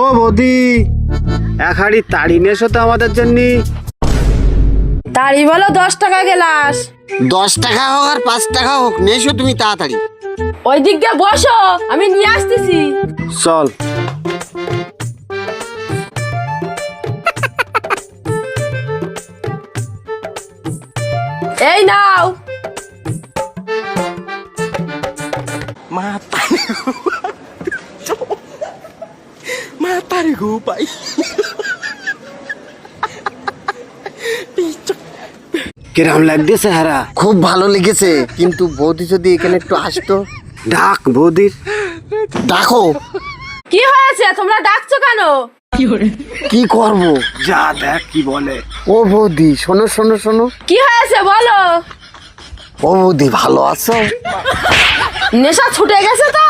ও বৌদি, এক হাড়ি তাড়ি নেছো তো আমাদের জন্য। তাড়ি বলো 10 টাকা গ্লাস। 10 টাকা হোক আর 5 টাকা হোক, নেছো তুমি তাড়াতাড়ি। ওই দিক দিয়ে বসো, আমি নিয়ে আসতেছি। চল। এই নাও। মাতারি গো ভাই। কিরম লাগতেছে হারা? খুব ভালো লেগেছে, কিন্তু বৌদি যদি এখানে একটু আসতো। ডাক বৌদির। ডাকো। কি হয়েছে, তোমরা ডাকছো কেন? কি করব? যা দেখ কি বলে। ও বৌদি, শোনো শোনো শোনো। কি হয়েছে বলো। ও বৌদি, ভালো আছো? নেশা ছুটে গেছে তো।